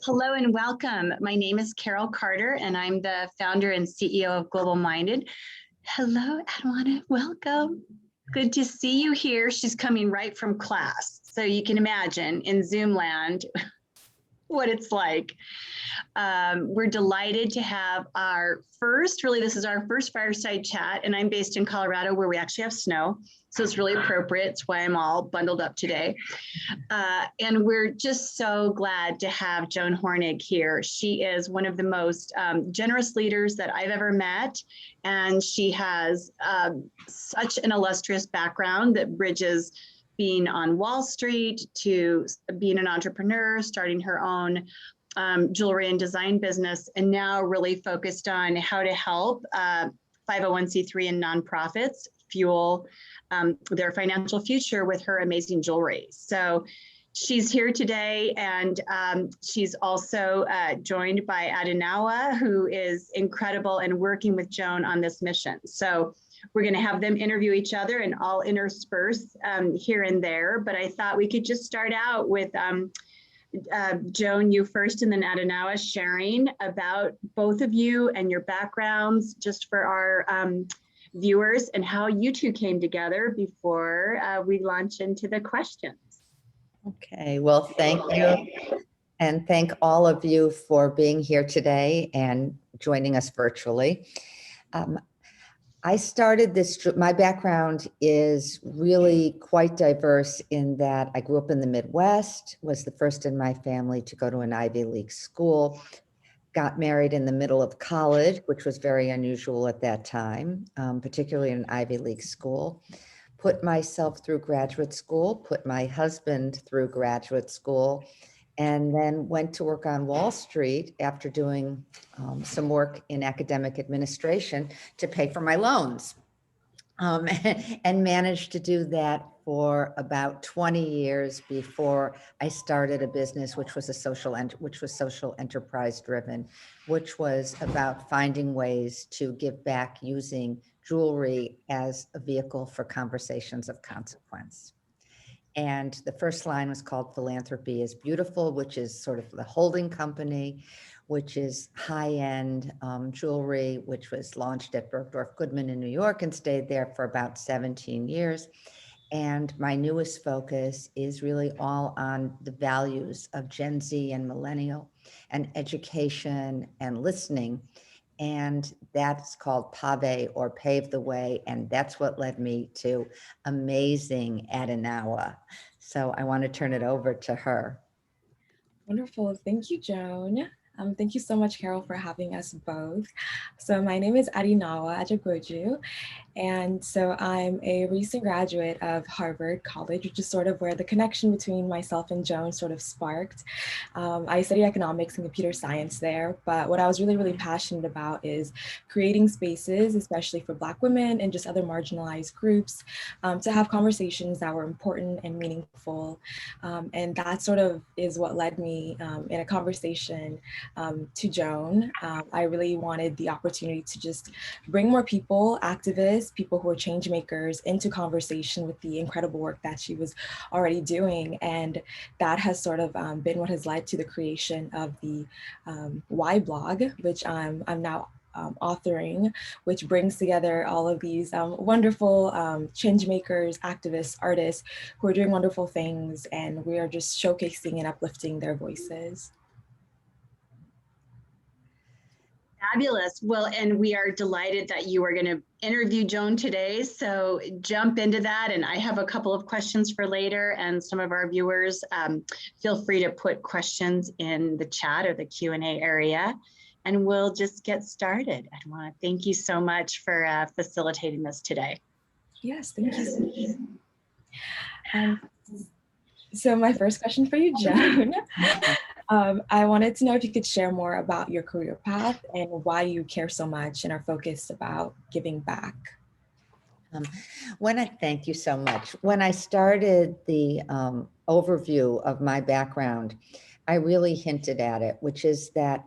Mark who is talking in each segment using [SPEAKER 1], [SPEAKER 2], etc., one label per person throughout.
[SPEAKER 1] Hello and welcome. My name is Carol Carter and I'm the founder and CEO of Global Minded. Hello, Adinawa, welcome. Good to see you here. She's coming right from class. So you can imagine in Zoom land what it's like. We're delighted to have our first, this is our first Fireside chat, and I'm based in Colorado where we actually have snow. So it's really appropriate. It's why I'm all bundled up today. And we're just so glad to have Joan Hornig here. She is one of the most generous leaders that I've ever met. And she has such an illustrious background that bridges being on Wall Street to being an entrepreneur, starting her own jewelry and design business, and now really focused on how to help 501c3 and nonprofits fuel their financial future with her amazing jewelry. So she's here today, and she's also joined by Adinawa, who is incredible and working with Joan on this mission. So we're going to have them interview each other, and I'll intersperse here and there. But I thought we could just start out with Joan, you first, and then Adinawa sharing about both of you and your backgrounds, just for our viewers, and how you two came together before we launch into the questions.
[SPEAKER 2] Okay, well, thank you. And thank all of you for being here today and joining us virtually. I started this, my background is really quite diverse in that I grew up in the Midwest, was the first in my family to go to an Ivy League school, got married in the middle of college, which was very unusual at that time, particularly in an Ivy League school, put myself through graduate school, put my husband through graduate school, and then went to work on Wall Street after doing some work in academic administration to pay for my loans, and managed to do that for about 20 years before I started a business which was social enterprise driven, which was about finding ways to give back using jewelry as a vehicle for conversations of consequence. And the first line was called Philanthropy is Beautiful, which is sort of the holding company, which is high-end jewelry, which was launched at Bergdorf Goodman in New York and stayed there for about 17 years. And my newest focus is really all on the values of Gen Z and millennial and education and listening. And that's called Pavé, or Pave the Way. And that's what led me to amazing Adinawa. So I want to turn it over to her.
[SPEAKER 3] Wonderful. Thank you, Joan. Thank you so much, Carol, for having us both. So my name is Adinawa Adjagbobjou, and so I'm a recent graduate of Harvard College, which is sort of where the connection between myself and Joan sort of sparked. I studied economics and computer science there, but what I was really passionate about is creating spaces, especially for Black women and just other marginalized groups, to have conversations that were important and meaningful. And that sort of is what led me in a conversation to Joan. I really wanted the opportunity to just bring more people, activists, people who are change makers, into conversation with the incredible work that she was already doing. And that has sort of been what has led to the creation of the Y blog, which I'm now authoring, which brings together all of these wonderful change makers, activists, artists who are doing wonderful things, and we are just showcasing and uplifting their voices.
[SPEAKER 1] Fabulous. Well, and we are delighted that you are going to interview Joan today. So jump into that. And I have a couple of questions for later, and some of our viewers, feel free to put questions in the chat or the Q&A area, and we'll just get started. I want to thank you so much for facilitating this today.
[SPEAKER 3] Yes, thank you. So my first question for you, Joan. I wanted to know if you could share more about your career path and why you care so much and are focused about giving back.
[SPEAKER 2] Thank you so much. When I started the overview of my background, I really hinted at it, which is that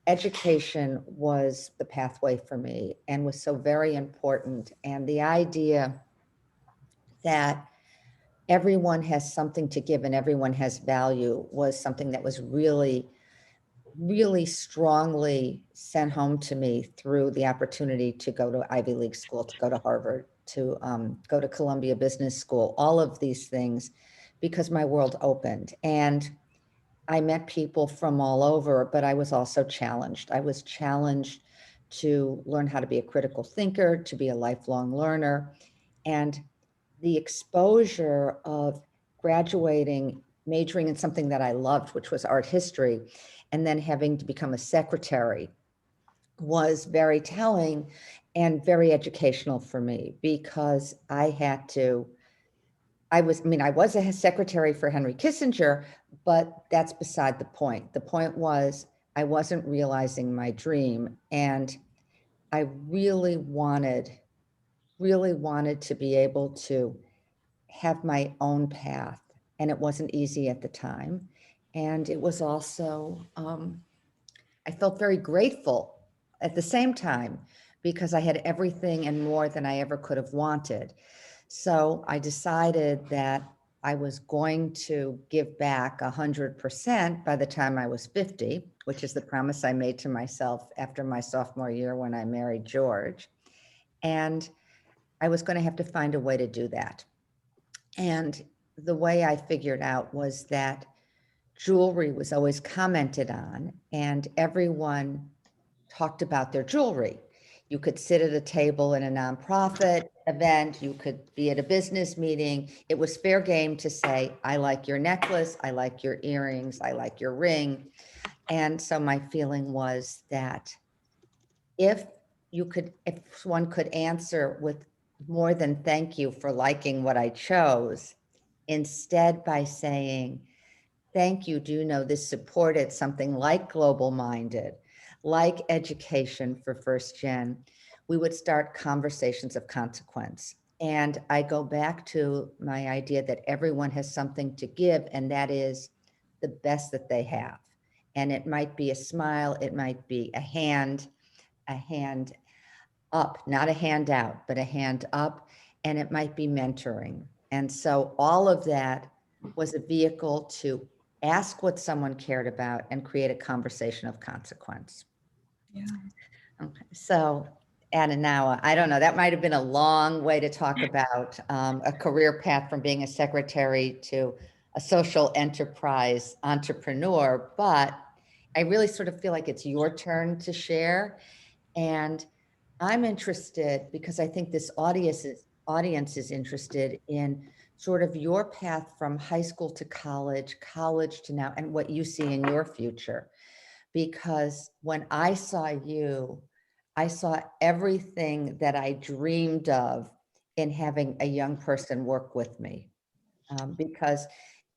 [SPEAKER 2] education was the pathway for me and was so very important. And the idea that everyone has something to give and everyone has value was something that was really really strongly sent home to me through the opportunity to go to Ivy League school, to go to Harvard, to go to Columbia Business School, all of these things, because my world opened. And I met people from all over, but I was also challenged. I was challenged to learn how to be a critical thinker, to be a lifelong learner. And the exposure of graduating, majoring in something that I loved, which was art history, and then having to become a secretary was very telling and very educational for me, because I had to, I was a secretary for Henry Kissinger, but that's beside the point. The point was I wasn't realizing my dream, and I really wanted to be able to have my own path. And it wasn't easy at the time. And it was also, I felt very grateful at the same time, because I had everything and more than I ever could have wanted. So I decided that I was going to give back 100% by the time I was 50, which is the promise I made to myself after my sophomore year when I married George. And I was going to have to find a way to do that. And the way I figured out was that jewelry was always commented on, and everyone talked about their jewelry. You could sit at a table in a nonprofit event, you could be at a business meeting. It was fair game to say, I like your necklace, I like your earrings, I like your ring. And so my feeling was that if one could answer with more than thank you for liking what I chose, instead by saying, thank you, do you know this supported something like Global Minded, like education for first gen, we would start conversations of consequence. And I go back to my idea that everyone has something to give, and that is the best that they have. And it might be a smile, it might be a hand up, not a hand out, but a hand up, and it might be mentoring. And so all of that was a vehicle to ask what someone cared about and create a conversation of consequence.
[SPEAKER 3] Yeah.
[SPEAKER 2] Okay, so Adinawa, I don't know, that might have been a long way to talk about a career path from being a secretary to a social enterprise entrepreneur, but I really sort of feel like it's your turn to share. And I'm interested, because I think this audience is interested in sort of your path from high school to college to now, and what you see in your future. Because when I saw you, I saw everything that I dreamed of in having a young person work with me. Because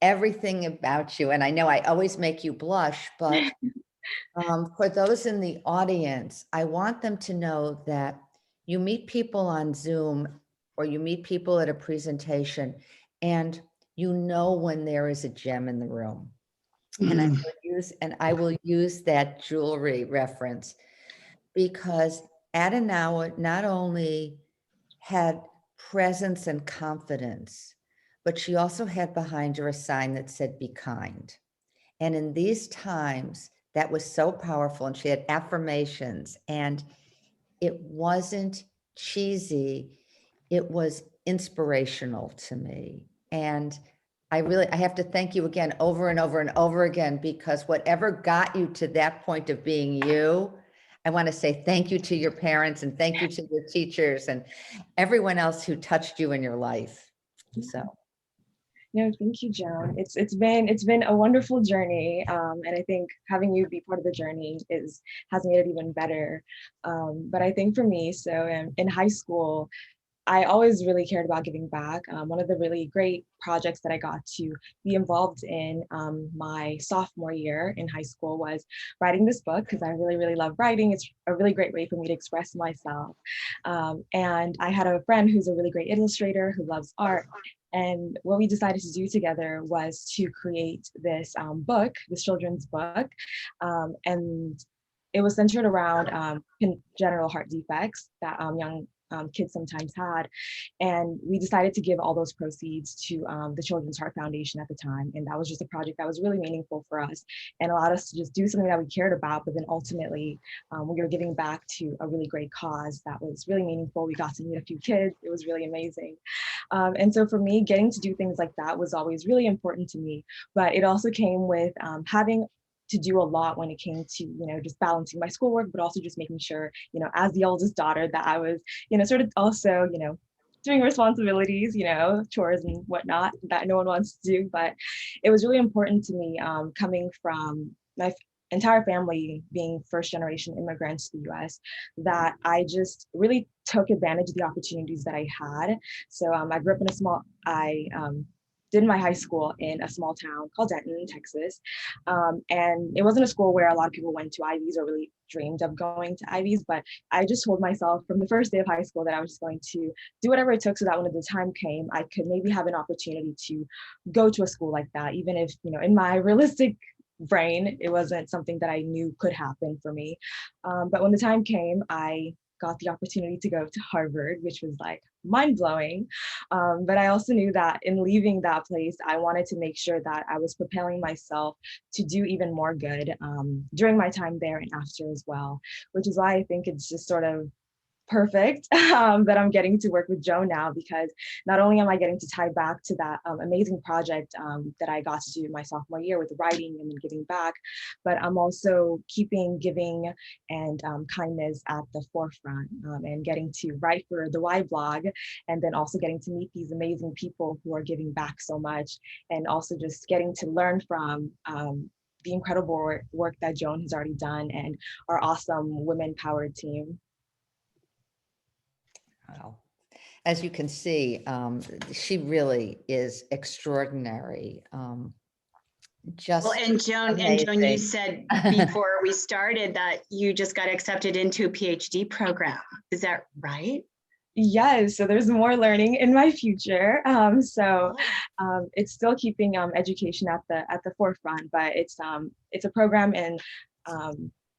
[SPEAKER 2] everything about you, and I know I always make you blush, but for those in the audience, I want them to know that you meet people on Zoom or you meet people at a presentation, and you know when there is a gem in the room. And I will use that jewelry reference, because Adinawa not only had presence and confidence, but she also had behind her a sign that said, be kind. And in these times, that was so powerful. And she had affirmations, and it wasn't cheesy. It was inspirational to me. And I have to thank you again over and over and over again, because whatever got you to that point of being you, I want to say thank you to your parents, and thank you to your teachers and everyone else who touched you in your life. So.
[SPEAKER 3] No, thank you, Joan. It's been a wonderful journey, and I think having you be part of the journey has made it even better. But I think for me, so in high school, I always really cared about giving back. One of the really great projects that I got to be involved in my sophomore year in high school was writing this book, because I really love writing. It's a really great way for me to express myself. And I had a friend who's a really great illustrator who loves art. And what we decided to do together was to create this book, this children's book. And it was centered around congenital heart defects that young kids sometimes had. And we decided to give all those proceeds to the Children's Heart Foundation at the time. And that was just a project that was really meaningful for us and allowed us to just do something that we cared about. But then ultimately, we were giving back to a really great cause that was really meaningful. We got to meet a few kids. It was really amazing. And so for me, getting to do things like that was always really important to me. But it also came with having to do a lot when it came to, just balancing my schoolwork, but also just making sure, as the oldest daughter, that I was, sort of also, doing responsibilities, chores and whatnot that no one wants to do. But it was really important to me coming from my entire family being first generation immigrants to the US, that I just really took advantage of the opportunities that I had. So I grew up in I did my high school in a small town called Denton, Texas. And it wasn't a school where a lot of people went to Ivies or really dreamed of going to Ivies, but I just told myself from the first day of high school that I was just going to do whatever it took so that when the time came, I could maybe have an opportunity to go to a school like that, even if, in my realistic brain, it wasn't something that I knew could happen for me. But when the time came, I got the opportunity to go to Harvard, which was like mind-blowing. But I also knew that in leaving that place, I wanted to make sure that I was propelling myself to do even more good during my time there and after as well, which is why I think it's just sort of perfect that I'm getting to work with Joan now, because not only am I getting to tie back to that amazing project that I got to do my sophomore year with writing and giving back, but I'm also keeping giving and kindness at the forefront and getting to write for the Y blog, and then also getting to meet these amazing people who are giving back so much, and also just getting to learn from the incredible work that Joan has already done and our awesome women-powered team.
[SPEAKER 2] Wow. As you can see, she really is extraordinary. Just
[SPEAKER 1] well, and Joan, you said before we started that you just got accepted into a PhD program. Is that right?
[SPEAKER 3] Yes, so there's more learning in my future. It's still keeping education at the forefront, but it's a program in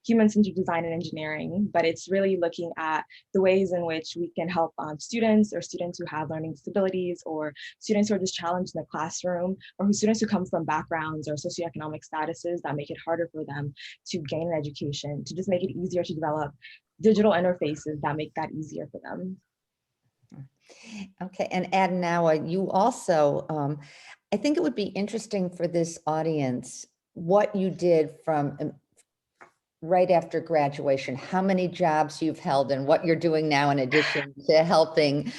[SPEAKER 3] human-centered design and engineering, but it's really looking at the ways in which we can help students who have learning disabilities, or students who are just challenged in the classroom, or students who come from backgrounds or socioeconomic statuses that make it harder for them to gain an education, to just make it easier to develop digital interfaces that make that easier for them.
[SPEAKER 2] Okay, and Adinawa, you also, I think it would be interesting for this audience, what you did from right after graduation, how many jobs you've held and what you're doing now in addition to helping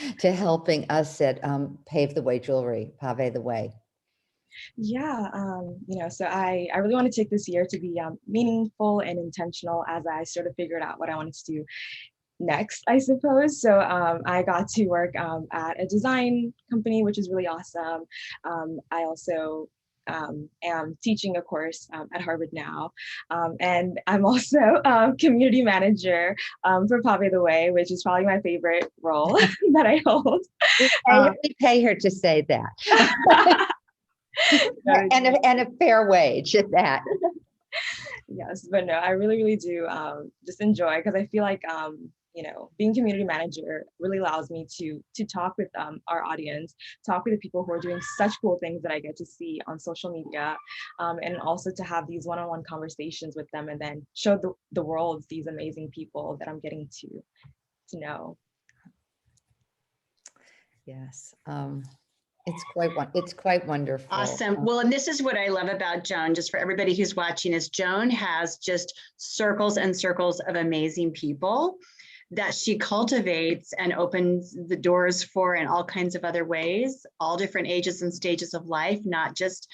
[SPEAKER 2] us at Pavé the Way Jewelry, Pavé the Way.
[SPEAKER 3] Yeah, so I really want to take this year to be meaningful and intentional as I sort of figured out what I wanted to do next, I suppose. So I got to work at a design company, which is really awesome. I also am teaching a course at Harvard now. And I'm also community manager for Pavé the Way, which is probably my favorite role that I hold.
[SPEAKER 2] We pay her to say that. and a fair wage at that.
[SPEAKER 3] Yes, but no, I really, really do just enjoy, because I feel like being community manager really allows me to talk with our audience, talk with the people who are doing such cool things that I get to see on social media, and also to have these one-on-one conversations with them, and then show the world these amazing people that I'm getting to know.
[SPEAKER 2] Yes. It's quite wonderful.
[SPEAKER 1] Awesome. Well, and this is what I love about Joan, just for everybody who's watching, is Joan has just circles and circles of amazing people that she cultivates and opens the doors for in all kinds of other ways, all different ages and stages of life, not just,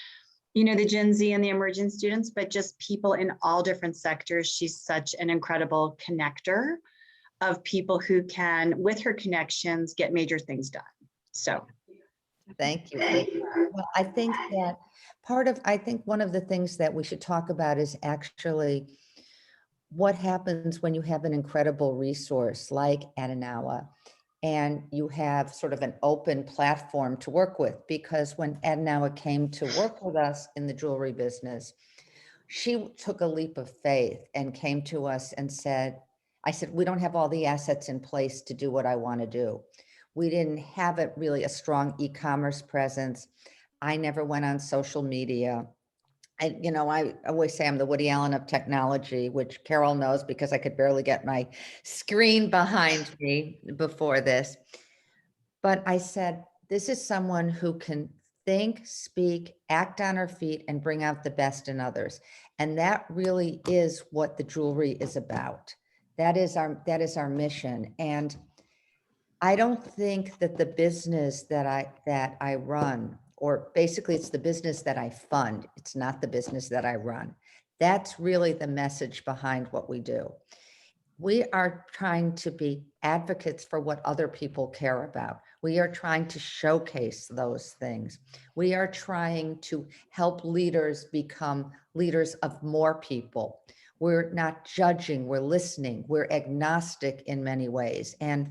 [SPEAKER 1] the Gen Z and the emerging students, but just people in all different sectors. She's such an incredible connector of people who can, with her connections, get major things done. So
[SPEAKER 2] thank you. Well, I think that one of the things that we should talk about is actually what happens when you have an incredible resource like Adinawa and you have sort of an open platform to work with. Because when Adinawa came to work with us in the jewelry business, she took a leap of faith and came to us and said, I said, we don't have all the assets in place to do what I want to do. We didn't have really a strong e-commerce presence. I never went on social media. I always say I'm the Woody Allen of technology, which Carol knows because I could barely get my screen behind me before this. But I said, this is someone who can think, speak, act on her feet, and bring out the best in others. And that really is what the jewelry is about. That is our mission. And I don't think that the business that I run, or basically it's the business that I fund, it's not the business that I run. That's really the message behind what we do. We are trying to be advocates for what other people care about. We are trying to showcase those things. We are trying to help leaders become leaders of more people. We're not judging, we're listening, we're agnostic in many ways. And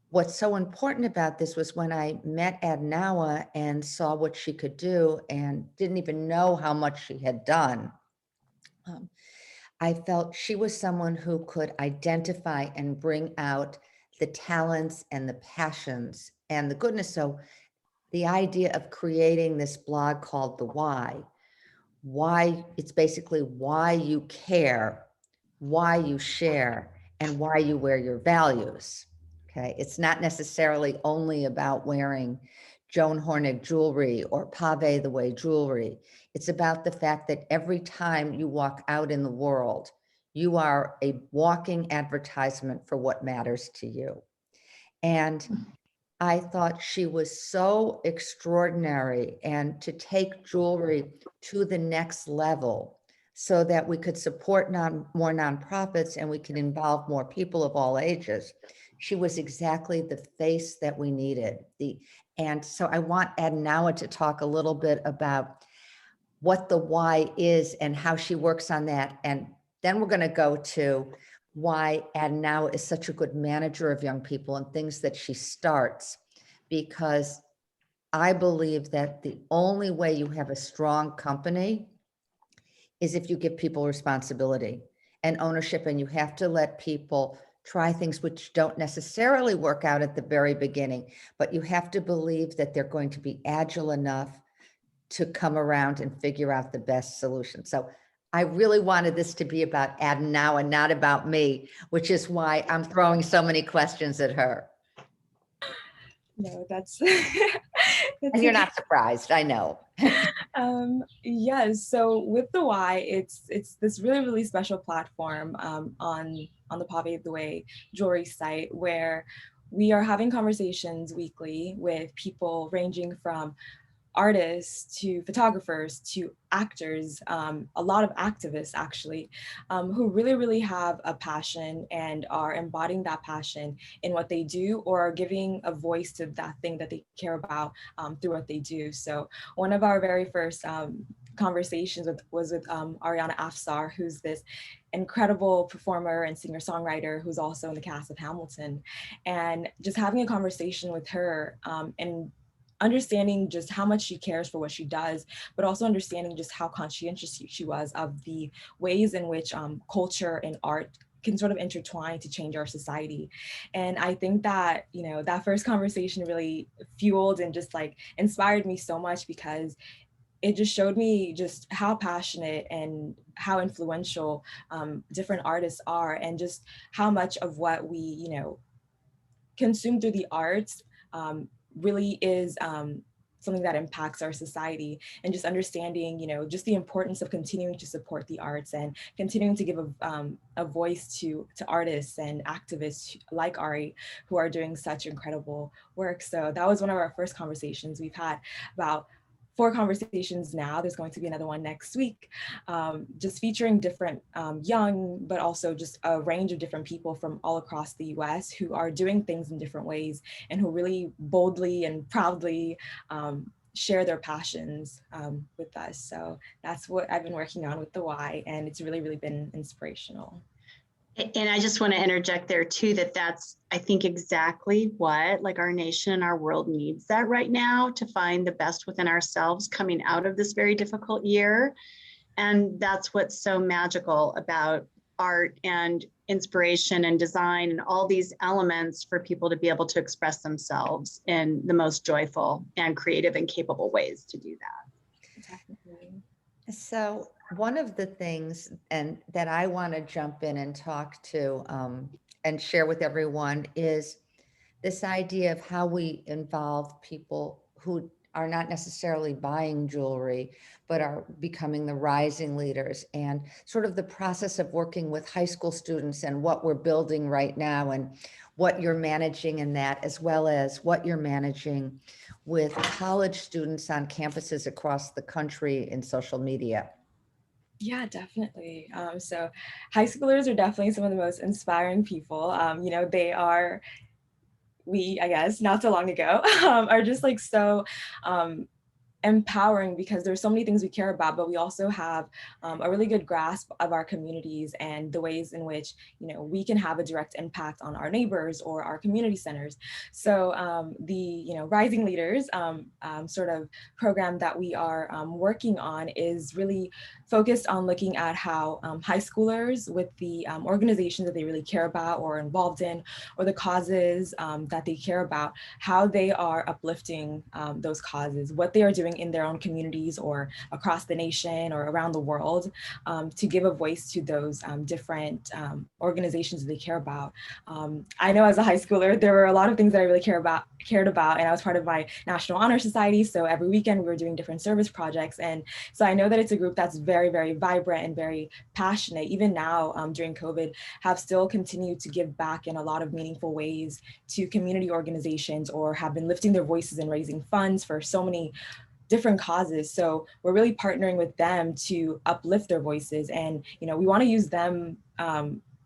[SPEAKER 2] what's so important about this was when I met Adinawa and saw what she could do and didn't even know how much she had done. I felt she was someone who could identify and bring out the talents and the passions and the goodness. So the idea of creating this blog called The Why, it's basically why you care, why you share, and why you wear your values. Okay, it's not necessarily only about wearing Joan Hornig jewelry or Pavé the Way Jewelry. It's about the fact that every time you walk out in the world, you are a walking advertisement for what matters to you. And I thought she was so extraordinary, and to take jewelry to the next level so that we could support more nonprofits and we can involve more people of all ages. She was exactly the face that we needed. And so I want Adinawa to talk a little bit about what the why is and how she works on that. And then we're going to go to why Adinawa is such a good manager of young people and things that she starts, because I believe that the only way you have a strong company is if you give people responsibility and ownership, and you have to let people try things which don't necessarily work out at the very beginning, but you have to believe that they're going to be agile enough to come around and figure out the best solution. So I really wanted this to be about Adinawa and not about me, which is why I'm throwing so many questions at her.
[SPEAKER 3] No, that's
[SPEAKER 2] and you're not surprised, I know.
[SPEAKER 3] Yes. So with the Why, it's this really special platform on the Pavé the Way Jewelry site, where we are having conversations weekly with people ranging from artists to photographers to actors, a lot of activists actually, who really have a passion and are embodying that passion in what they do, or are giving a voice to that thing that they care about through what they do. So one of our very first conversations was with Ariana Afsar, who's this incredible performer and singer-songwriter who's also in the cast of Hamilton, and just having a conversation with her and understanding just how much she cares for what she does, but also understanding just how conscientious she was of the ways in which culture and art can sort of intertwine to change our society. And I think that, that first conversation really fueled and just like inspired me so much, because it just showed me just how passionate and how influential different artists are, and just how much of what we, consume through the arts really is something that impacts our society. And just understanding, just the importance of continuing to support the arts and continuing to give a voice to artists and activists like Ari, who are doing such incredible work. So that was one of our first conversations. We've had about 4 conversations now. There's going to be another one next week, just featuring different young, but also just a range of different people from all across the US who are doing things in different ways and who really boldly and proudly share their passions with us. So that's what I've been working on with the Why, and it's really been inspirational.
[SPEAKER 1] And I just want to interject there too, that's, I think, exactly what like our nation and our world needs that right now, to find the best within ourselves coming out of this very difficult year. And that's what's so magical about art and inspiration and design and all these elements for people to be able to express themselves in the most joyful and creative and capable ways to do that.
[SPEAKER 3] Definitely.
[SPEAKER 2] So one of the things and that I want to jump in and talk to and share with everyone is this idea of how we involve people who are not necessarily buying jewelry, but are becoming the rising leaders, and sort of the process of working with high school students and what we're building right now and what you're managing in that, as well as what you're managing with college students on campuses across the country in social media.
[SPEAKER 3] Yeah, definitely. So high schoolers are definitely some of the most inspiring people. They are, I guess, not so long ago, are just like so empowering because there's so many things we care about, but we also have a really good grasp of our communities and the ways in which, we can have a direct impact on our neighbors or our community centers. So the, Rising Leaders sort of program that we are working on is really focused on looking at how high schoolers with the organizations that they really care about or are involved in, or the causes that they care about, how they are uplifting those causes, what they are doing in their own communities or across the nation or around the world to give a voice to those different organizations that they care about. I know as a high schooler, there were a lot of things that I really cared about, and I was part of my National Honor Society. So every weekend we were doing different service projects. And so I know that it's a group that's very, very vibrant and very passionate, even now during COVID, have still continued to give back in a lot of meaningful ways to community organizations, or have been lifting their voices and raising funds for so many different causes. So we're really partnering with them to uplift their voices, and we want to use them,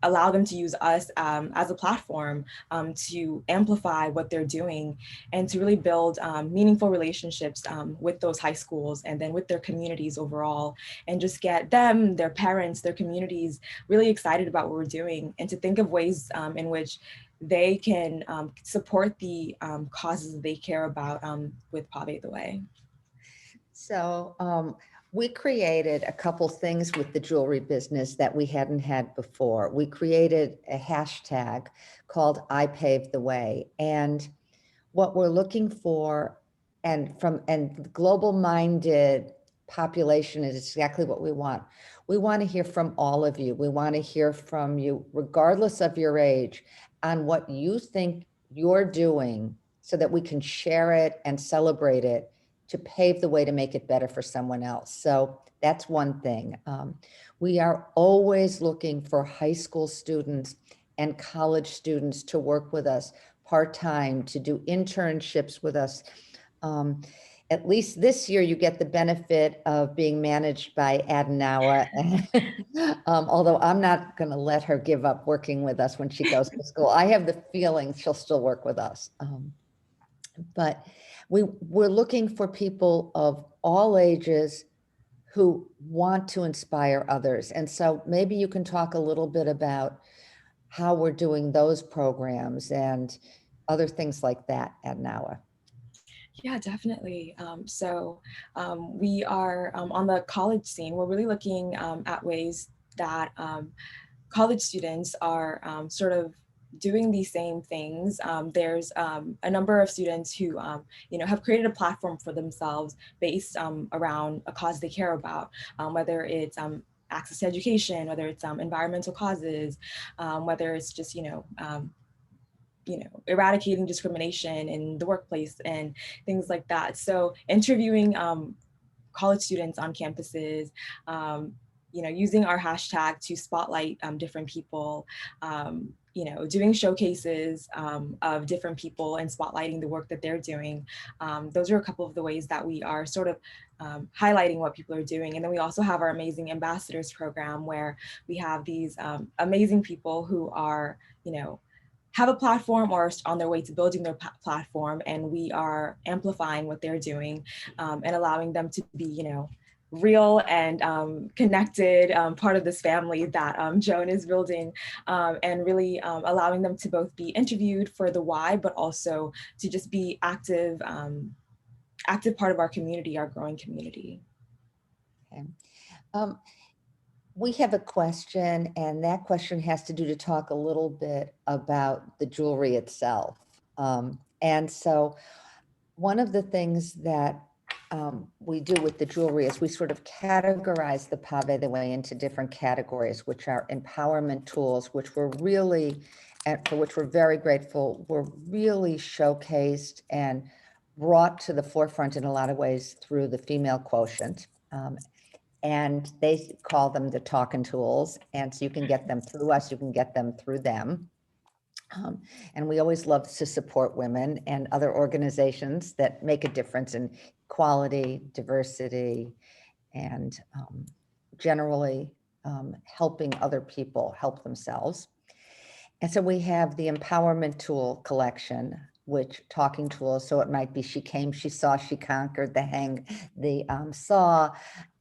[SPEAKER 3] allow them to use us as a platform to amplify what they're doing and to really build meaningful relationships with those high schools and then with their communities overall, and just get them, their parents, their communities really excited about what we're doing, and to think of ways in which they can support the causes that they care about with Pavé the Way.
[SPEAKER 2] So we created a couple things with the jewelry business that we hadn't had before. We created a hashtag called I Pave the Way. And what we're looking for, and the global minded population is exactly what we want. We want to hear from all of you. We want to hear from you, regardless of your age, on what you think you're doing so that we can share it and celebrate it to pave the way to make it better for someone else. So that's one thing. We are always looking for high school students and college students to work with us part-time, to do internships with us. At least this year, you get the benefit of being managed by Adinawa, although I'm not going to let her give up working with us when she goes to school. I have the feeling she'll still work with us. But we're looking for people of all ages who want to inspire others. And so maybe you can talk a little bit about how we're doing those programs and other things like that at Adinawa.
[SPEAKER 3] Yeah, definitely. We are on the college scene. We're really looking at ways that college students are sort of doing these same things. There's a number of students who, have created a platform for themselves based around a cause they care about, whether it's access to education, whether it's environmental causes, whether it's just, eradicating discrimination in the workplace and things like that. So interviewing college students on campuses, using our hashtag to spotlight different people, doing showcases of different people and spotlighting the work that they're doing. Those are a couple of the ways that we are sort of highlighting what people are doing. And then we also have our amazing ambassadors program, where we have these amazing people who are, have a platform or on their way to building their platform, and we are amplifying what they're doing and allowing them to be, real and connected part of this family that Joan is building, and really allowing them to both be interviewed for the why, but also to just be active part of our community, our growing community.
[SPEAKER 2] Okay. We have a question, and that question has to talk a little bit about the jewelry itself. And so one of the things that we do with the jewelry is we sort of categorize the Pavé the Way into different categories, which are empowerment tools, which were really, and for which we're very grateful, were really showcased and brought to the forefront in a lot of ways through the female quotient. And they call them the talking tools. And so you can get them through us, you can get them through them. And we always love to support women and other organizations that make a difference in equality, diversity, and generally helping other people help themselves. And so we have the empowerment tool collection, which talking tools. So it might be she came, she saw, she conquered, the saw.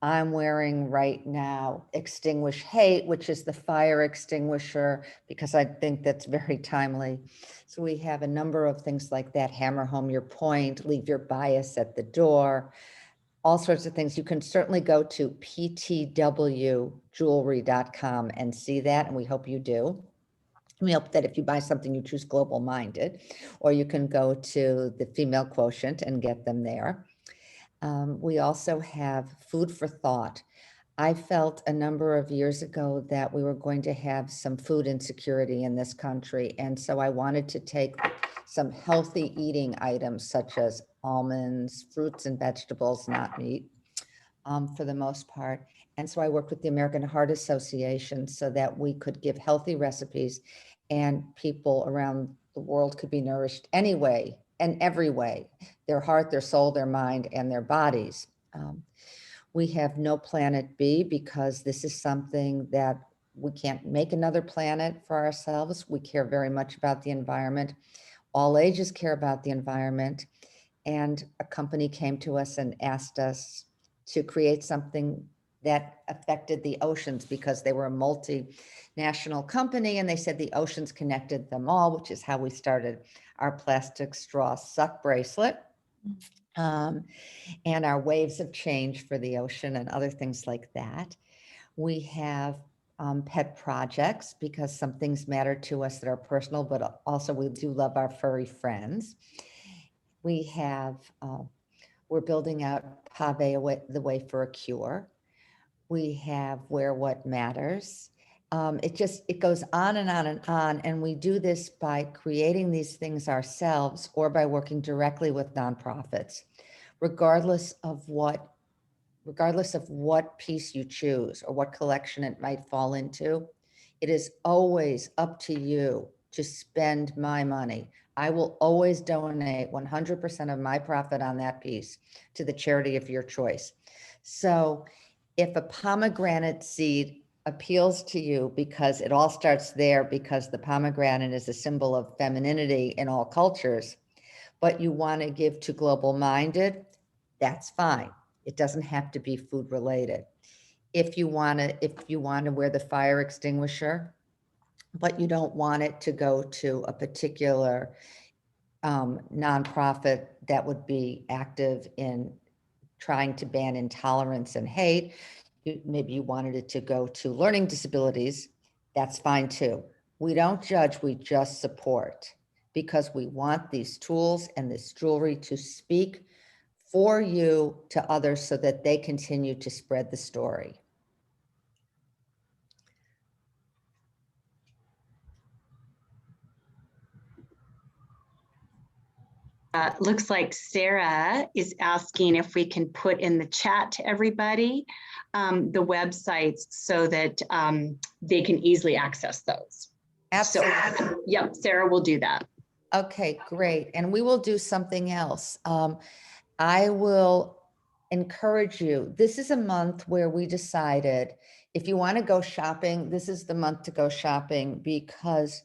[SPEAKER 2] I'm wearing right now Extinguish Hate, which is the fire extinguisher, because I think that's very timely. So we have a number of things like that. Hammer home your point, leave your bias at the door, all sorts of things. You can certainly go to ptwjewelry.com and see that, and we hope you do. We hope that if you buy something, you choose Global Minded, or you can go to the Female Quotient and get them there. We also have food for thought. I felt a number of years ago that we were going to have some food insecurity in this country. And so I wanted to take some healthy eating items such as almonds, fruits and vegetables, not meat, for the most part. And so I worked with the American Heart Association so that we could give healthy recipes and people around the world could be nourished anyway and every way, their heart, their soul, their mind, and their bodies. We have no planet B because this is something that we can't make another planet for ourselves. We care very much about the environment. All ages care about the environment. And a company came to us and asked us to create something that affected the oceans because they were a multinational company and they said the oceans connected them all, which is how we started our plastic straw suck bracelet. And our waves of change for the ocean and other things like that. We have pet projects because some things matter to us that are personal, but also we do love our furry friends. We have, we're building out Pavé the Way for a Cure. We have Wear What Matters. It goes on and on and on. And we do this by creating these things ourselves or by working directly with nonprofits, regardless of what piece you choose or what collection it might fall into. It is always up to you to spend my money. I will always donate 100% of my profit on that piece to the charity of your choice. So if a pomegranate seed appeals to you because it all starts there, because the pomegranate is a symbol of femininity in all cultures, but you want to give to Global Minded, that's fine. It doesn't have to be food related. If you want to wear the fire extinguisher, but you don't want it to go to a particular nonprofit that would be active in trying to ban intolerance and hate, maybe you wanted it to go to learning disabilities, that's fine too. We don't judge, we just support because we want these tools and this jewelry to speak for you to others so that they continue to spread the story.
[SPEAKER 1] Looks like Sarah is asking if we can put in the chat to everybody the websites so that they can easily access those.
[SPEAKER 2] Absolutely.
[SPEAKER 1] So, yep, Sarah will do that.
[SPEAKER 2] Okay, great. And we will do something else. I will encourage you. This is a month where we decided if you want to go shopping, this is the month to go shopping because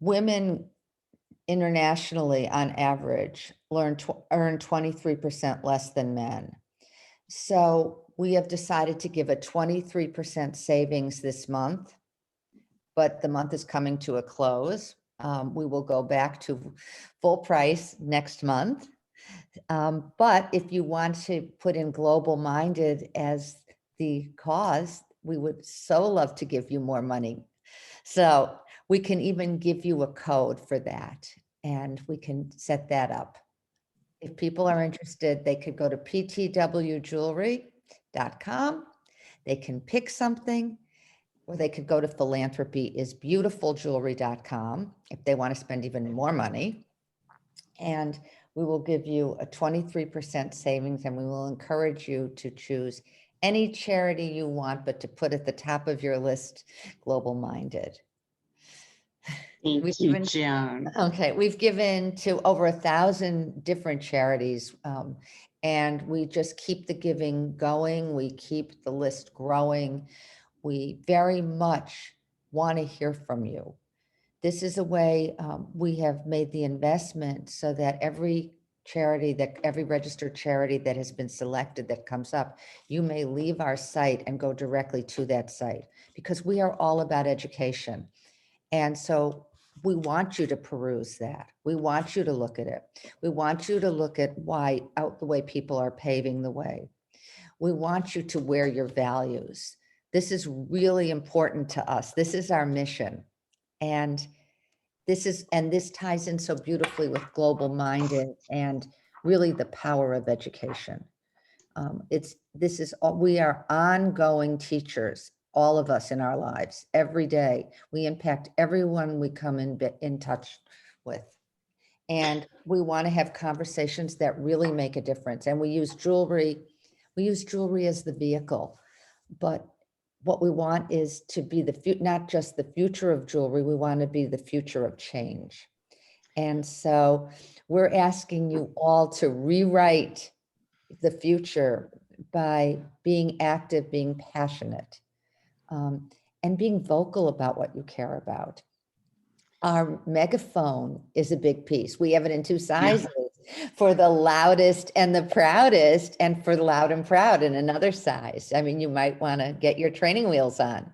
[SPEAKER 2] women internationally on average earn 23% less than men. So we have decided to give a 23% savings this month, but the month is coming to a close. We will go back to full price next month. But if you want to put in Global Minded as the cause, we would so love to give you more money. So we can even give you a code for that, and we can set that up. If people are interested, they could go to ptwjewelry.com. They can pick something, or they could go to philanthropyisbeautifuljewelry.com if they want to spend even more money. And we will give you a 23% savings, and we will encourage you to choose any charity you want, but to put at the top of your list, Global Minded.
[SPEAKER 1] Thank you, Joan.
[SPEAKER 2] Okay, we've given to over 1,000 different charities, and we just keep the giving going. We keep the list growing. We very much want to hear from you. This is a way we have made the investment so that every registered charity that has been selected that comes up, you may leave our site and go directly to that site, because we are all about education. And so we want you to peruse that. We want you to look at it. We want you to look at why out the way people are paving the way. We want you to wear your values. This is really important to us. This is our mission. And this ties in so beautifully with Global Minded and really the power of education. We are ongoing teachers, all of us in our lives, every day. We impact everyone we come in touch with. And we want to have conversations that really make a difference. And we use jewelry as the vehicle, but what we want is to be not just the future of jewelry, we want to be the future of change. And so we're asking you all to rewrite the future by being active, being passionate, and being vocal about what you care about. Our megaphone is a big piece. We have it in two sizes. Yeah. For the loudest and the proudest, and for the loud and proud in another size. I mean, you might want to get your training wheels on.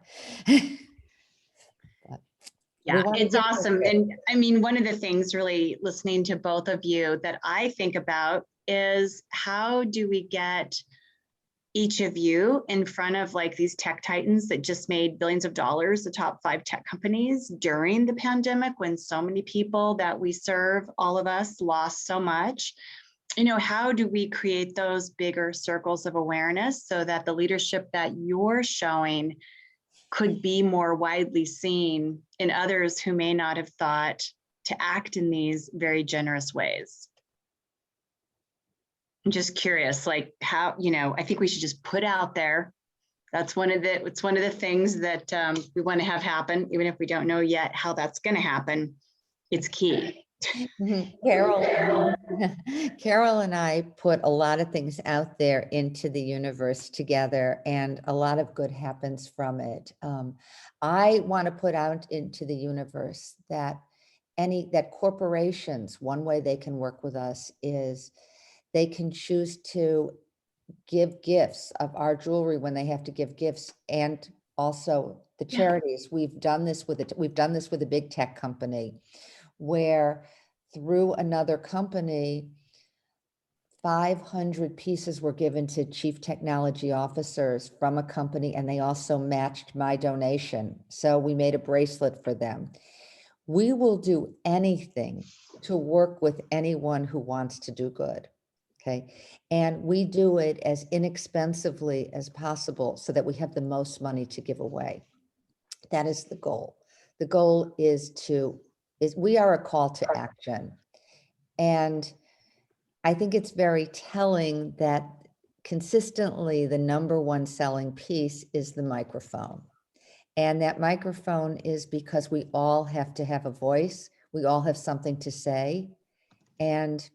[SPEAKER 1] Yeah, it's awesome. And I mean, one of the things really listening to both of you that I think about is how do we get each of you in front of like these tech titans that just made billions of dollars, the top 5 tech companies during the pandemic, when so many people that we serve, all of us, lost so much. You know, how do we create those bigger circles of awareness so that the leadership that you're showing could be more widely seen in others who may not have thought to act in these very generous ways? I'm just curious, like how, you know, I think we should just put out there. It's one of the things that we want to have happen, even if we don't know yet how that's going to happen. It's key.
[SPEAKER 2] Carol and I put a lot of things out there into the universe together, and a lot of good happens from it. I want to put out into the universe that corporations, one way they can work with us is they can choose to give gifts of our jewelry when they have to give gifts, and also the charities. Yeah. We've done this with a big tech company, where through another company, 500 pieces were given to chief technology officers from a company, and they also matched my donation. So we made a bracelet for them. We will do anything to work with anyone who wants to do good. Okay. And we do it as inexpensively as possible so that we have the most money to give away. That is the goal. The goal is we are a call to action. And I think it's very telling that consistently the #1 selling piece is the microphone. And that microphone is because we all have to have a voice. We all have something to say. And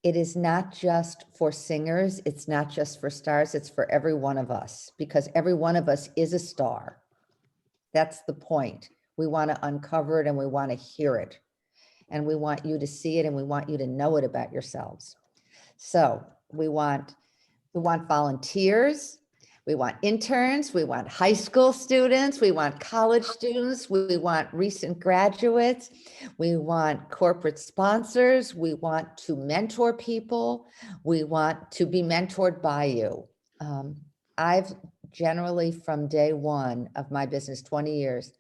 [SPEAKER 2] it is not just for singers. It's not just for stars. It's for every one of us, because every one of us is a star. That's the point. We want to uncover it, and we want to hear it. And we want you to see it, and we want you to know it about yourselves. So we want volunteers. We want interns, we want high school students, we want college students, we want recent graduates, we want corporate sponsors, we want to mentor people, we want to be mentored by you. I've generally from day one of my business, 20 years,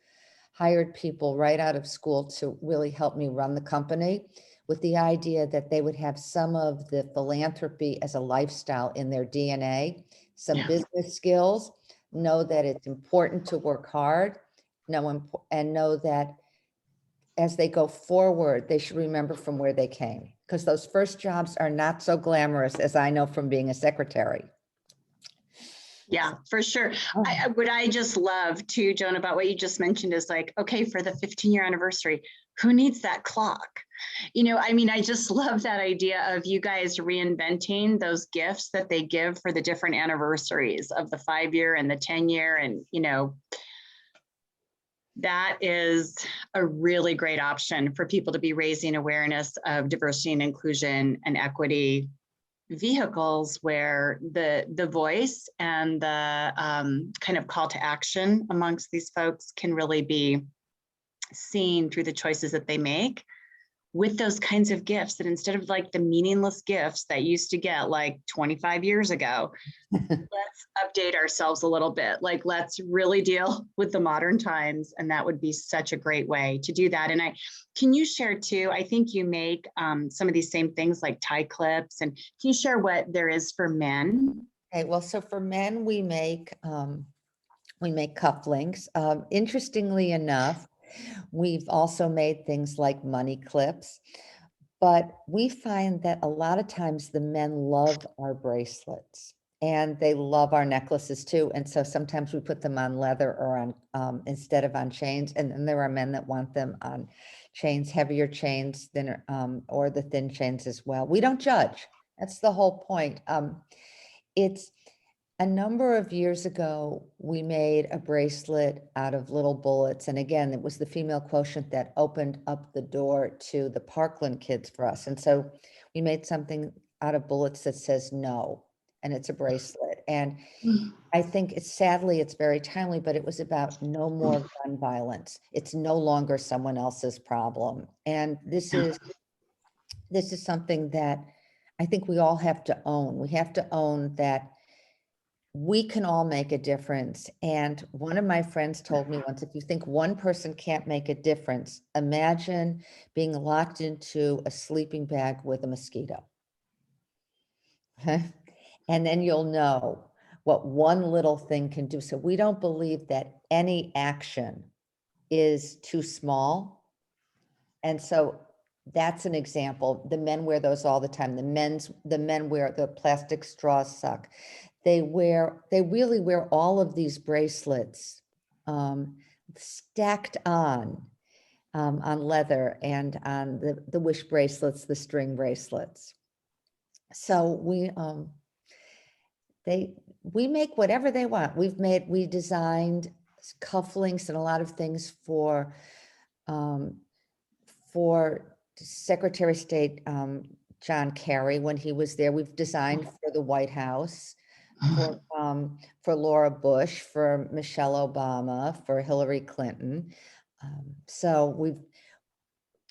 [SPEAKER 2] hired people right out of school to really help me run the company, with the idea that they would have some of the philanthropy as a lifestyle in their DNA, some business skills, know that it's important to work hard, and know that as they go forward, they should remember from where they came, because those first jobs are not so glamorous, as I know from being a secretary.
[SPEAKER 1] Yeah, for sure. What I just love too, Joan, about what you just mentioned is like, okay, for the 15-year anniversary, who needs that clock? You know, I mean, I just love that idea of you guys reinventing those gifts that they give for the different anniversaries of the 5-year and the 10-year. And, you know, that is a really great option for people to be raising awareness of diversity and inclusion and equity vehicles, where the voice and the kind of call to action amongst these folks can really be seen through the choices that they make, with those kinds of gifts, that instead of like the meaningless gifts that used to get like 25 years ago, let's update ourselves a little bit. Like, let's really deal with the modern times. And that would be such a great way to do that. And can you share too, I think you make some of these same things like tie clips, and can you share what there is for men?
[SPEAKER 2] Okay, well, so for men, we make cufflinks. Interestingly enough, we've also made things like money clips, but we find that a lot of times the men love our bracelets and they love our necklaces too. And so sometimes we put them on leather or on instead of on chains. And then there are men that want them on chains, heavier chains, thinner, or the thin chains as well. We don't judge. That's the whole point. It's a number of years ago, we made a bracelet out of little bullets. And again, it was the female quotient that opened up the door to the Parkland kids for us. And so we made something out of bullets that says no, and it's a bracelet. And I think sadly, it's very timely, but it was about no more gun violence. It's no longer someone else's problem. And this is something that I think we all have to own. We have to own that we can all make a difference. And one of my friends told me once, if you think one person can't make a difference, imagine being locked into a sleeping bag with a mosquito. And then you'll know what one little thing can do. So we don't believe that any action is too small. And so that's an example. The men wear those all the time. The men wear the plastic straws suck. They really wear all of these bracelets stacked on leather and on the wish bracelets, the string bracelets. So we make whatever they want. We designed cufflinks and a lot of things for Secretary of State John Kerry when he was there. We've designed for the White House, for Laura Bush, for Michelle Obama, for Hillary Clinton. So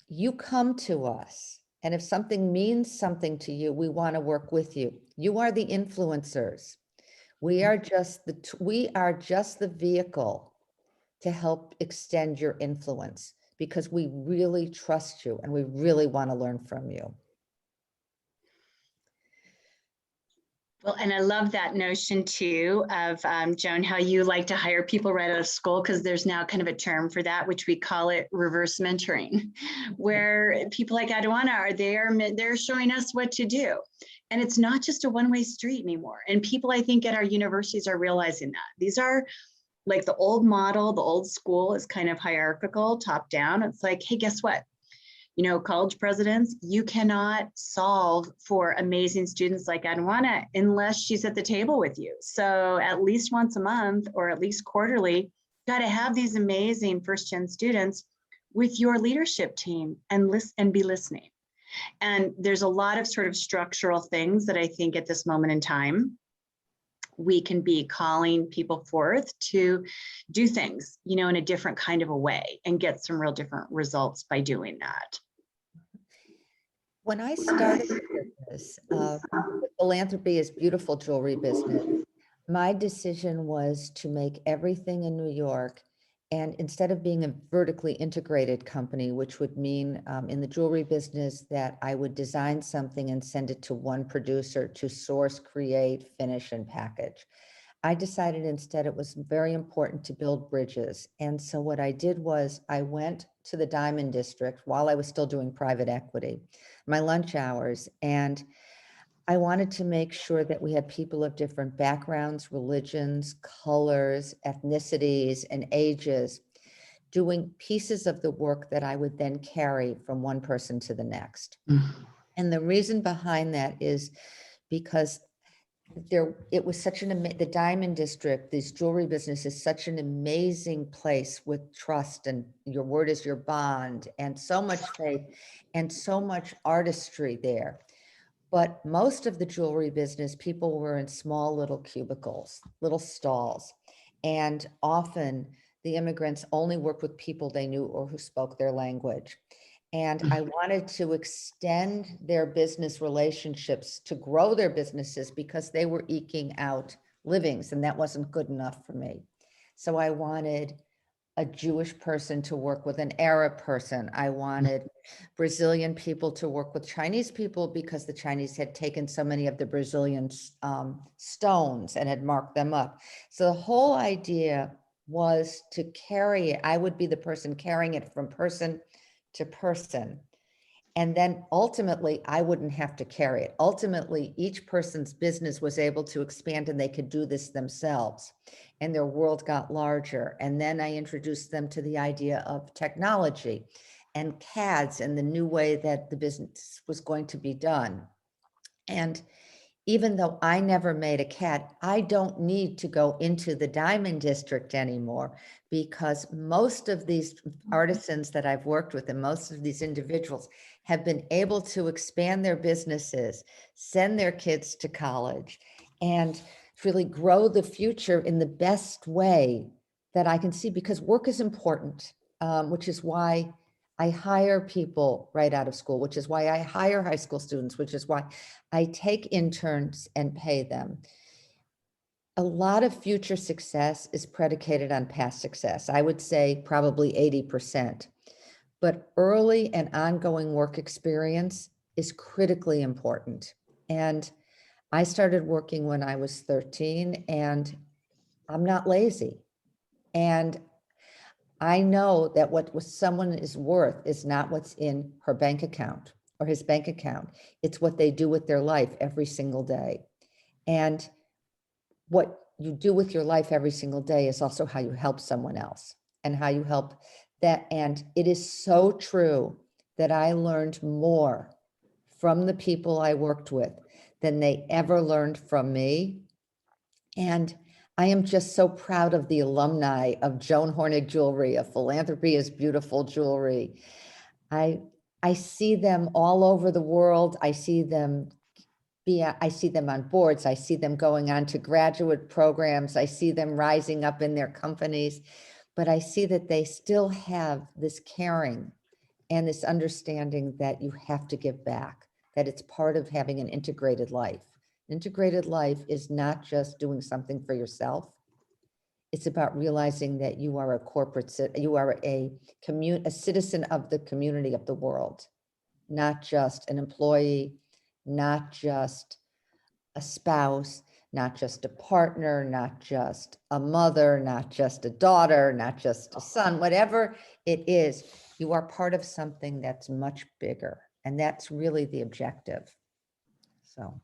[SPEAKER 2] you come to us, and if something means something to you, we want to work with you. You are the influencers. We are just the vehicle to help extend your influence, because we really trust you and we really want to learn from you.
[SPEAKER 1] Well, and I love that notion too of Joan, how you like to hire people right out of school, because there's now kind of a term for that, which we call it reverse mentoring, where people like Adinawa are there, they're showing us what to do. And it's not just a one-way street anymore. And people, I think, at our universities are realizing that. These are like the old model, the old school is kind of hierarchical, top down. It's like, hey, guess what? You know, college presidents, you cannot solve for amazing students like Adinawa unless she's at the table with you. So at least once a month or at least quarterly, got to have these amazing first-gen students with your leadership team and be listening. And there's a lot of sort of structural things that I think at this moment in time, we can be calling people forth to do things, you know, in a different kind of a way and get some real different results by doing that.
[SPEAKER 2] When I started this, Philanthropy is beautiful jewelry business, my decision was to make everything in New York. And instead of being a vertically integrated company, which would mean in the jewelry business that I would design something and send it to one producer to source, create, finish, and package, I decided instead it was very important to build bridges. And so what I did was I went to the Diamond District while I was still doing private equity, my lunch hours, and I wanted to make sure that we had people of different backgrounds, religions, colors, ethnicities, and ages doing pieces of the work that I would then carry from one person to the next. And the reason behind that is because it was such the Diamond District, this jewelry business is such an amazing place with trust, and your word is your bond, and so much faith and so much artistry there. But most of the jewelry business, people were in small little cubicles, little stalls. And often the immigrants only worked with people they knew or who spoke their language. And I wanted to extend their business relationships, to grow their businesses, because they were eking out livings, and that wasn't good enough for me. So I wanted a Jewish person to work with an Arab person. I wanted Brazilian people to work with Chinese people, because the Chinese had taken so many of the Brazilian stones and had marked them up. So the whole idea was to carry it. I would be the person carrying it from person to person. And then ultimately, I wouldn't have to carry it. Ultimately, each person's business was able to expand, and they could do this themselves. And their world got larger. And then I introduced them to the idea of technology and CADs and the new way that the business was going to be done. And even though I never made a CAD, I don't need to go into the Diamond District anymore, because most of these artisans that I've worked with and most of these individuals have been able to expand their businesses, send their kids to college, and really grow the future in the best way that I can see, because work is important, which is why I hire people right out of school, which is why I hire high school students, which is why I take interns and pay them. A lot of future success is predicated on past success. I would say probably 80%. But early and ongoing work experience is critically important. And I started working when I was 13, and I'm not lazy. And I know that what someone is worth is not what's in her bank account or his bank account. It's what they do with their life every single day. And what you do with your life every single day is also how you help someone else and how you help that. And it is so true that I learned more from the people I worked with than they ever learned from me. And I am just so proud of the alumni of Joan Hornig Jewelry, of Philanthropy is Beautiful Jewelry. I see them all over the world. I see them on boards. I see them going on to graduate programs. I see them rising up in their companies, but I see that they still have this caring and this understanding that you have to give back, that it's part of having an integrated life. Integrated life is not just doing something for yourself. It's about realizing that you are a citizen of the community, of the world, not just an employee, not just a spouse, not just a partner, not just a mother, not just a daughter, not just a son, whatever it is, you are part of something that's much bigger. And that's really the objective. So.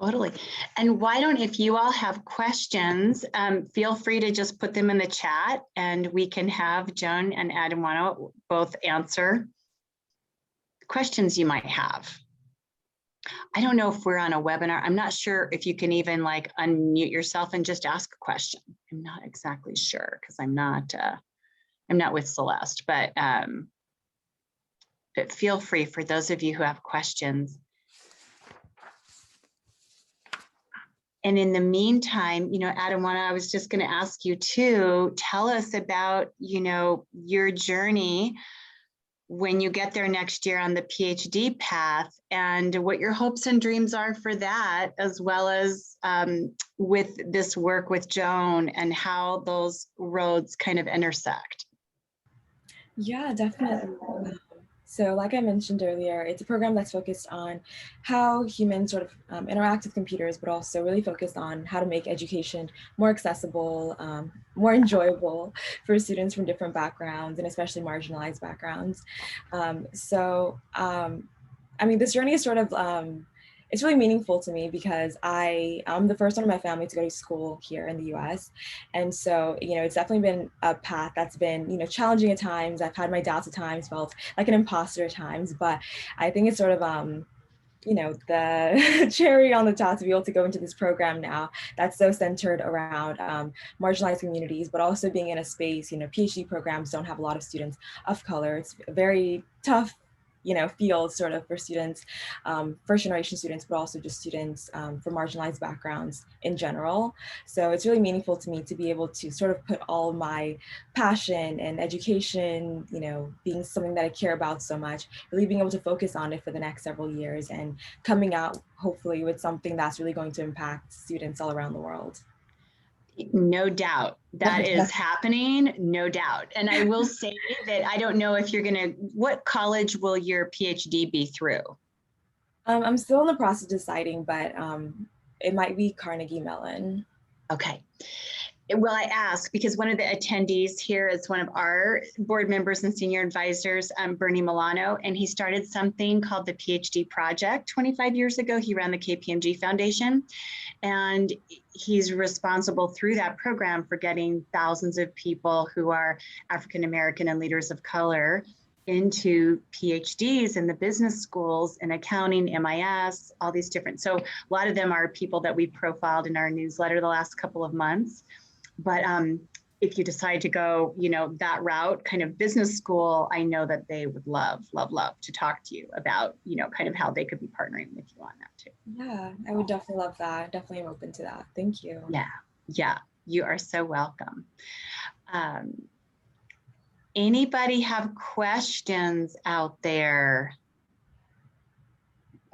[SPEAKER 1] Totally. And why don't, if you all have questions, feel free to just put them in the chat, and we can have Joan and Adinawa both answer questions you might have. I don't know if we're on a webinar. I'm not sure if you can even like unmute yourself and just ask a question. I'm not exactly sure, because I'm not with Celeste, but feel free for those of you who have questions. And in the meantime, Adinawa, I was just going to ask you too, tell us about, your journey when you get there next year on the PhD path, and what your hopes and dreams are for that, as well as with this work with Joan and how those roads kind of intersect.
[SPEAKER 3] Yeah, definitely. So like I mentioned earlier, it's a program that's focused on how humans sort of interact with computers, but also really focused on how to make education more accessible, more enjoyable for students from different backgrounds and especially marginalized backgrounds. I mean, this journey is sort of, it's really meaningful to me because I'm the first one in my family to go to school here in the US. And so, you know, it's definitely been a path that's been, you know, challenging at times. I've had my doubts at times, felt like an imposter at times, but I think it's sort of, you know, the cherry on the top to be able to go into this program now that's so centered around marginalized communities, but also being in a space, you know, PhD programs don't have a lot of students of color. It's a very tough, you know, field sort of for students, first generation students, but also just students from marginalized backgrounds in general. So it's really meaningful to me to be able to sort of put all my passion and education, you know, being something that I care about so much, really being able to focus on it for the next several years and coming out hopefully with something that's really going to impact students all around the world.
[SPEAKER 1] No doubt that is happening, no doubt. And I will say that I don't know if you're going to, what college will your PhD be through?
[SPEAKER 3] I'm still in the process of deciding, but it might be Carnegie Mellon.
[SPEAKER 1] Okay. Well, I ask because one of the attendees here is one of our board members and senior advisors, Bernie Milano, and he started something called the PhD Project 25 years ago. He ran the KPMG Foundation, and he's responsible through that program for getting thousands of people who are African American and leaders of color into PhDs in the business schools in accounting, MIS, all these different. So a lot of them are people that we've profiled in our newsletter the last couple of months. But if you decide to go, you know, that route, kind of business school, I know that they would love to talk to you about, you know, kind of how they could be partnering with you on that too.
[SPEAKER 3] Yeah, I would definitely love that. Definitely am open to that. Thank you.
[SPEAKER 1] Yeah, you are so welcome. Anybody have questions out there?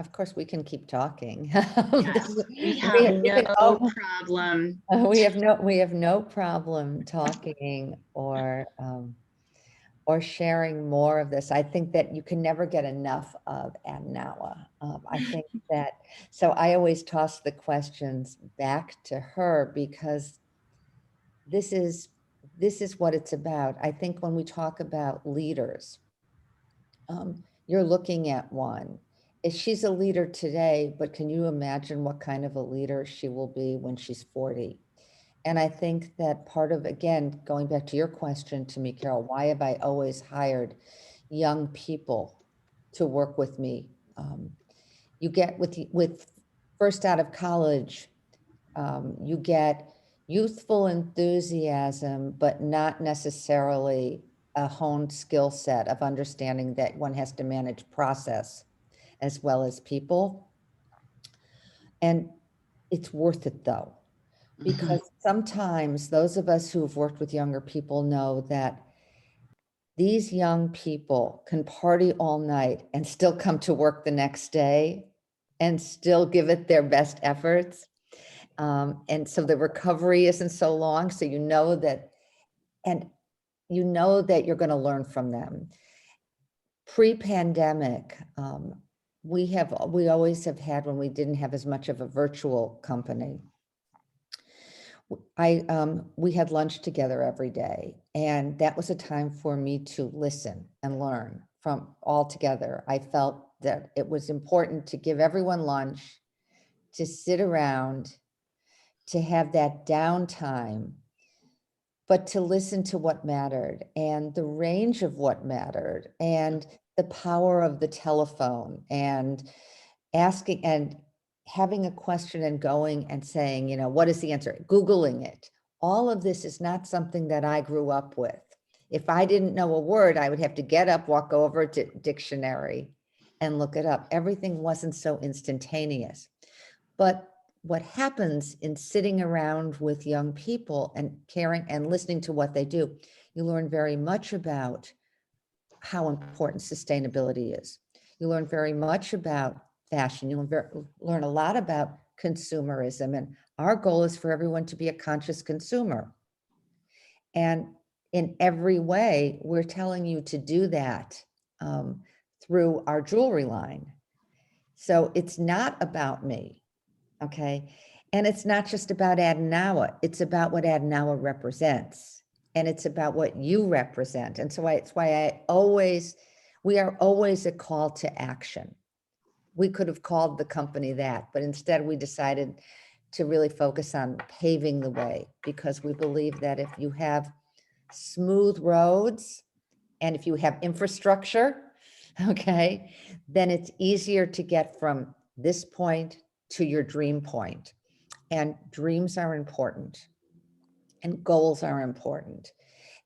[SPEAKER 2] Of course, we can keep talking.
[SPEAKER 1] Yes, we have no problem.
[SPEAKER 2] We have no problem talking or sharing more of this. I think that you can never get enough of Adinawa. I think that, so I always toss the questions back to her because this is what it's about. I think when we talk about leaders, you're looking at one. She's a leader today, but can you imagine what kind of a leader she will be when she's 40? And I think that part of, again, going back to your question to me, Carol, why have I always hired young people to work with me? You get with first out of college, you get youthful enthusiasm, but not necessarily a honed skill set of understanding that one has to manage process as well as people. And it's worth it though, because sometimes those of us who've worked with younger people know that these young people can party all night and still come to work the next day and still give it their best efforts. And so the recovery isn't so long. So you know that, and you know that you're going to learn from them. Pre-pandemic, we always have had, when we didn't have as much of a virtual company, we had lunch together every day, and that was a time for me to listen and learn from all together. I felt that it was important to give everyone lunch, to sit around, to have that downtime, but to listen to what mattered and the range of what mattered and the power of the telephone and asking and having a question and going and saying, you know, what is the answer? Googling it. All of this is not something that I grew up with. If I didn't know a word, I would have to get up, walk over to dictionary and look it up. Everything wasn't so instantaneous. But what happens in sitting around with young people and caring and listening to what they do, you learn very much about how important sustainability is. You learn very much about fashion. You learn a lot about consumerism. And our goal is for everyone to be a conscious consumer. And in every way, we're telling you to do that through our jewelry line. So it's not about me, okay? And it's not just about Adinawa, it's about what Adinawa represents. And it's about what you represent. And so it's why we are always a call to action. We could have called the company that, but instead we decided to really focus on paving the way, because we believe that if you have smooth roads and if you have infrastructure, okay, then it's easier to get from this point to your dream point. And dreams are important and goals are important.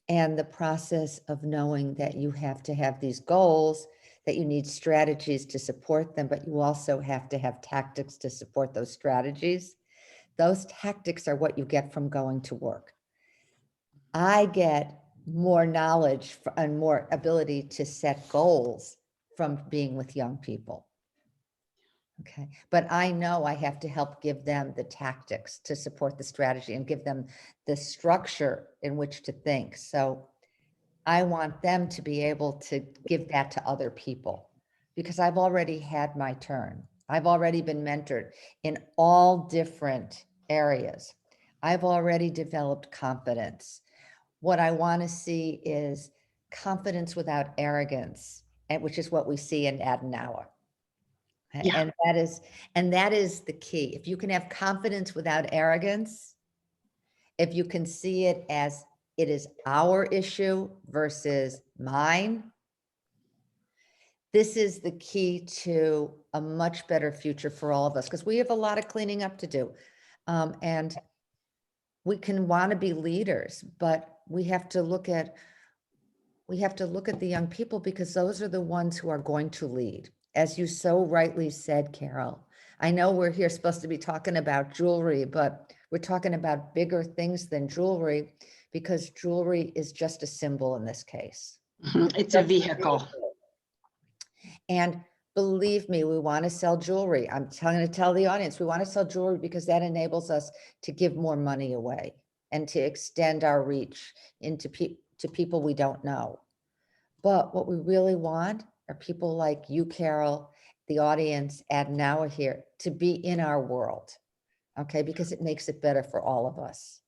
[SPEAKER 2] And the process of knowing that you have to have these goals, that you need strategies to support them, but you also have to have tactics to support those strategies. Those tactics are what you get from going to work. I get more knowledge and more ability to set goals from being with young people. Okay, but I know I have to help give them the tactics to support the strategy and give them the structure in which to think. So I want them to be able to give that to other people, because I've already had my turn. I've already been mentored in all different areas. I've already developed confidence. What I want to see is confidence without arrogance, and which is what we see in Adinawa.
[SPEAKER 1] Yeah.
[SPEAKER 2] And that is the key. If you can have confidence without arrogance, if you can see it as it is our issue versus mine, this is the key to a much better future for all of us, because we have a lot of cleaning up to do. And we can want to be leaders, but we have to look at the young people, because those are the ones who are going to lead. As you so rightly said, Carol, I know we're here supposed to be talking about jewelry, but we're talking about bigger things than jewelry, because jewelry is just a symbol in this case.
[SPEAKER 1] It's a vehicle.
[SPEAKER 2] And believe me, we want to sell jewelry. I'm trying to tell the audience, we want to sell jewelry because that enables us to give more money away and to extend our reach into to people we don't know. But what we really want are people like you, Carol, the audience, Adinawa here, to be in our world, okay? Because it makes it better for all of us.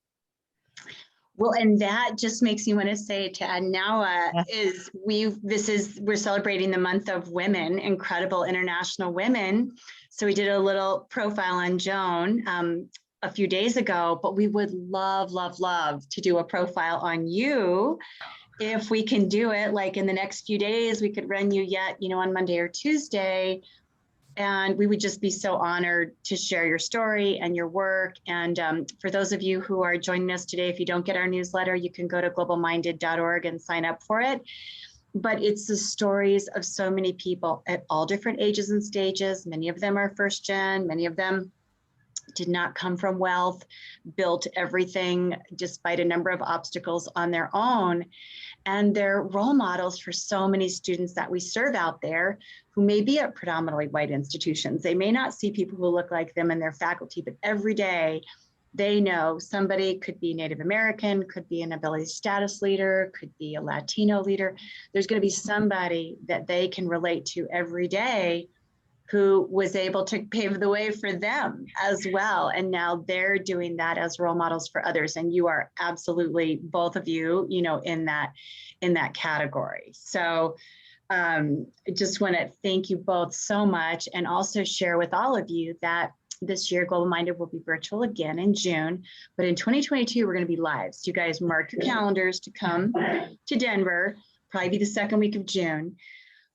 [SPEAKER 1] Well, and that just makes me want to say to Adinawa is we're celebrating the month of women, incredible international women. So we did a little profile on Joan a few days ago, but we would love, love, love to do a profile on you. If we can do it, like in the next few days, we could run you yet, on Monday or Tuesday. And we would just be so honored to share your story and your work. And for those of you who are joining us today, if you don't get our newsletter, you can go to globalminded.org and sign up for it. But it's the stories of so many people at all different ages and stages. Many of them are first gen, many of them did not come from wealth, built everything despite a number of obstacles on their own. And they're role models for so many students that we serve out there who may be at predominantly white institutions. They may not see people who look like them in their faculty, but every day they know somebody could be Native American, could be an ability status leader, could be a Latino leader. There's going to be somebody that they can relate to every day who was able to pave the way for them as well. And now they're doing that as role models for others. And you are absolutely, both of you, in that category. So I just want to thank you both so much, and also share with all of you that this year Global Minded will be virtual again in June, but in 2022, we're going to be live. So you guys mark your calendars to come to Denver, probably be the second week of June.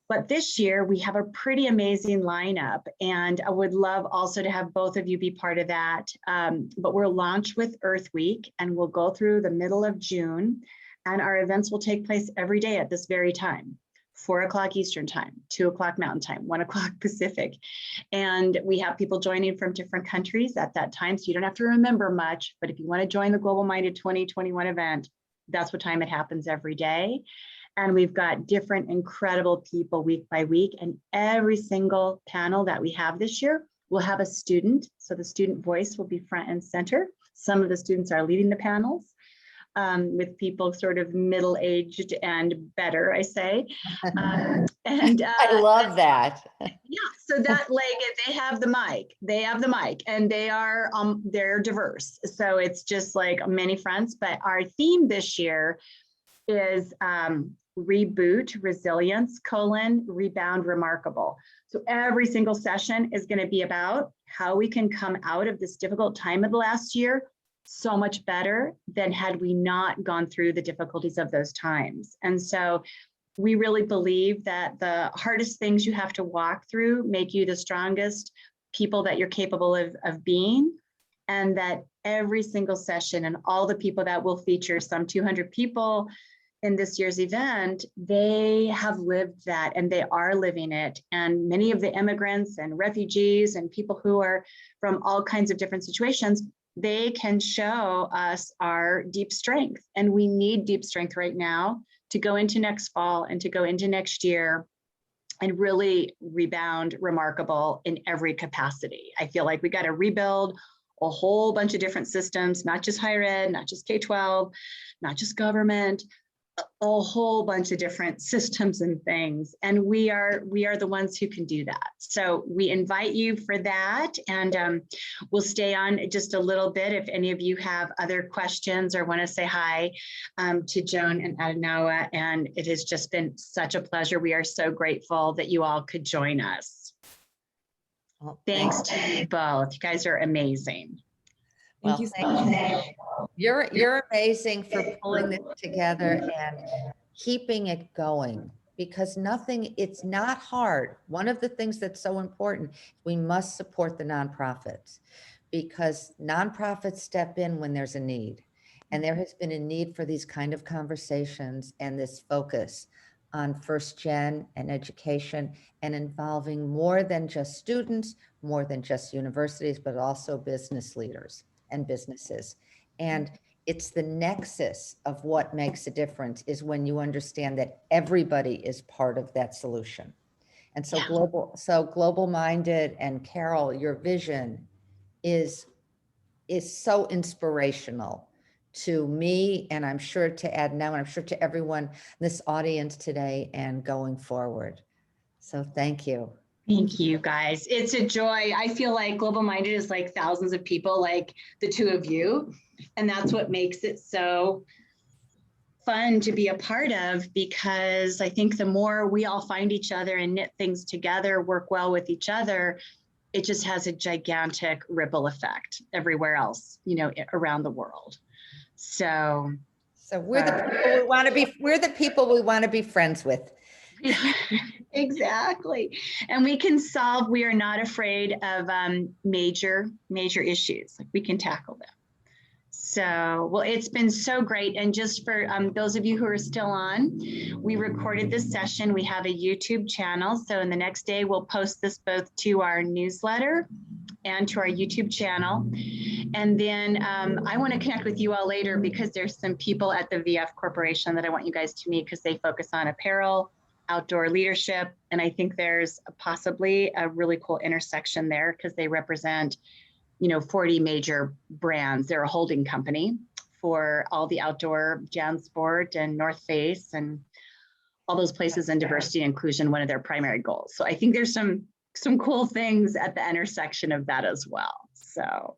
[SPEAKER 1] But this year we have a pretty amazing lineup, and I would love also to have both of you be part of that. But we'll launch with Earth Week, and we'll go through the middle of June, and our events will take place every day at this very time, 4 o'clock Eastern time, 2 o'clock Mountain time, 1 o'clock Pacific. And we have people joining from different countries at that time, so you don't have to remember much, but if you want to join the Global Minded 2021 event, that's what time it happens every day. And we've got different incredible people week by week. And every single panel that we have this year will have a student. So the student voice will be front and center. Some of the students are leading the panels with people sort of middle-aged and better, I say.
[SPEAKER 2] I love that.
[SPEAKER 1] Yeah, so that like they have the mic, and they're diverse. So it's just like many fronts. But our theme this year is reboot, resilience, rebound, remarkable. So every single session is going to be about how we can come out of this difficult time of the last year so much better than had we not gone through the difficulties of those times. And so we really believe that the hardest things you have to walk through make you the strongest people that you're capable of being. And that every single session and all the people that will feature, some 200 people in this year's event, they have lived that and they are living it. And many of the immigrants and refugees and people who are from all kinds of different situations, they can show us our deep strength. And we need deep strength right now to go into next fall and to go into next year and really rebound remarkable in every capacity. I feel like we got to rebuild a whole bunch of different systems, not just higher ed, not just K-12, not just government, a whole bunch of different systems and things. And we are the ones who can do that. So we invite you for that. And we'll stay on just a little bit if any of you have other questions or want to say hi to Joan and Adinawa. And it has just been such a pleasure. We are so grateful that you all could join us.
[SPEAKER 2] Well,
[SPEAKER 1] Thanks to you both. You guys are amazing.
[SPEAKER 3] Thank you so much.
[SPEAKER 2] You're amazing for pulling this together and keeping it going, because it's not hard. One of the things that's so important, we must support the nonprofits, because nonprofits step in when there's a need. And there has been a need for these kind of conversations and this focus on first gen and education, and involving more than just students, more than just universities, but also business leaders and businesses. And it's the nexus of what makes a difference is when you understand that everybody is part of that solution. And so global minded, and Carol, your vision is so inspirational to me, and I'm sure to Adinawa, and I'm sure to everyone in this audience today and going forward. So thank you.
[SPEAKER 1] Thank you, guys. It's a joy. I feel like Global Minded is like thousands of people like the two of you. And that's what makes it so fun to be a part of, because I think the more we all find each other and knit things together, work well with each other, it just has a gigantic ripple effect everywhere else, around the world. So
[SPEAKER 2] we're the people we want to be. We're the people we want to be friends with.
[SPEAKER 1] Yeah, exactly. And we are not afraid of major issues. Like, we can tackle them. So, well, it's been so great. And just for those of you who are still on, we recorded this session. We have a YouTube channel. So in the next day, we'll post this both to our newsletter and to our YouTube channel. And then I want to connect with you all later, because there's some people at the VF Corporation that I want you guys to meet, because they focus on apparel, outdoor leadership. And I think there's possibly a really cool intersection there, because they represent 40 major brands. They're a holding company for all the outdoor JanSport and North Face and all those places, and diversity and inclusion, one of their primary goals. So I think there's some cool things at the intersection of that as well. So